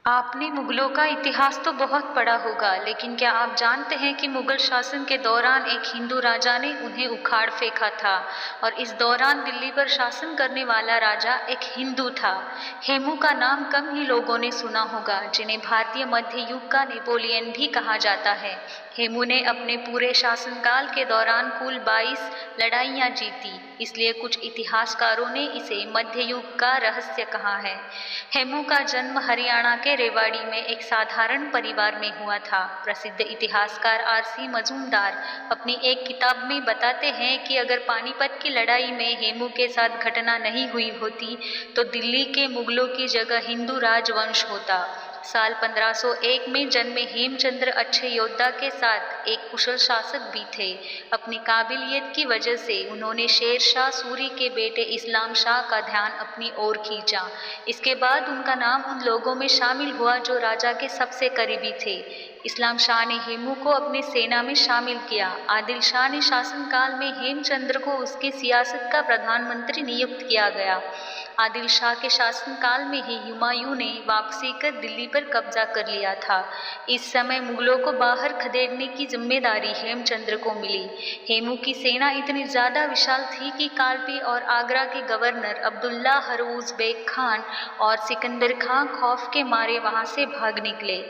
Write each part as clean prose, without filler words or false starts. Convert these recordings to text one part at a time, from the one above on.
आपने मुगलों का इतिहास तो बहुत पढ़ा होगा, लेकिन क्या आप जानते हैं कि मुगल शासन के दौरान एक हिंदू राजा ने उन्हें उखाड़ फेंका था और इस दौरान दिल्ली पर शासन करने वाला राजा एक हिंदू था। हेमू का नाम कम ही लोगों ने सुना होगा, जिन्हें भारतीय मध्य युग का नेपोलियन भी कहा जाता है। हेमू ने अपने पूरे शासनकाल के दौरान कुल 22 लड़ाइयाँ जीती, इसलिए कुछ इतिहासकारों ने इसे मध्य युग का रहस्य कहा है। हेमू का जन्म हरियाणा के रेवाड़ी में एक साधारण परिवार में हुआ था। प्रसिद्ध इतिहासकार आरसी मजूमदार अपनी एक किताब में बताते हैं कि अगर पानीपत की लड़ाई में हेमू के साथ घटना नहीं हुई होती तो दिल्ली के मुगलों की जगह हिंदू राजवंश होता। साल 1501 में जन्मे हेमचंद्र अच्छे योद्धा के साथ एक कुशल शासक भी थे। अपनी काबिलियत की वजह से उन्होंने शेर शाह सूरी के बेटे इस्लाम शाह का ध्यान अपनी ओर खींचा। इसके बाद उनका नाम उन लोगों में शामिल हुआ जो राजा के सबसे करीबी थे। इस्लाम शाह ने हेमू को अपनी सेना में शामिल किया। आदिल शाह ने शासनकाल में हेमचंद्र को उसकी सियासत का प्रधानमंत्री नियुक्त किया गया। आदिल शाह के शासनकाल में ही हुमायूं ने वापसी कर दिल्ली पर कब्जा कर लिया था। इस समय मुगलों को बाहर खदेड़ने की जिम्मेदारी हेमचंद्र को मिली। हेमू की सेना इतनी ज्यादा विशाल थी कि कालपी और आगरा के गवर्नर अब्दुल्ला हरूज बेग खान और सिकंदर खां खौफ के मारे वहां से भाग निकले।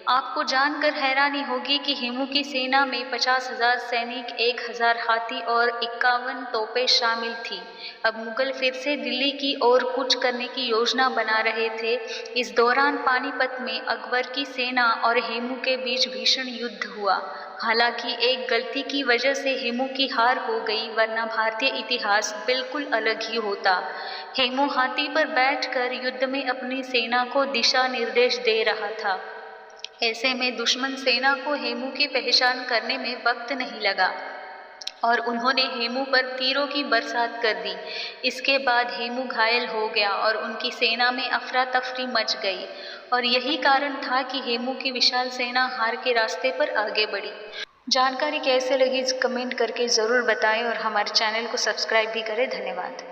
आपको जानकर हैरानी होगी कि हेमू की सेना में 50,000 सैनिक, 1,000 हाथी और 51 तोपें शामिल थी। अब मुगल फिर से दिल्ली की ओर कूच करने की योजना बना रहे थे। इस दौरान पानीपत में अकबर की सेना और हेमू के बीच भीषण युद्ध हुआ। हालांकि एक गलती की वजह से हेमू की हार हो गई, वरना भारतीय इतिहास बिल्कुल अलग ही होता। हेमू हाथी पर बैठकर युद्ध में अपनी सेना को दिशा निर्देश दे रहा था। ऐसे में दुश्मन सेना को हेमू की पहचान करने में वक्त नहीं लगा और उन्होंने हेमू पर तीरों की बरसात कर दी। इसके बाद हेमू घायल हो गया और उनकी सेना में अफरा तफरी मच गई और यही कारण था कि हेमू की विशाल सेना हार के रास्ते पर आगे बढ़ी। जानकारी कैसे लगी कमेंट करके ज़रूर बताएं और हमारे चैनल को सब्सक्राइब भी करें। धन्यवाद।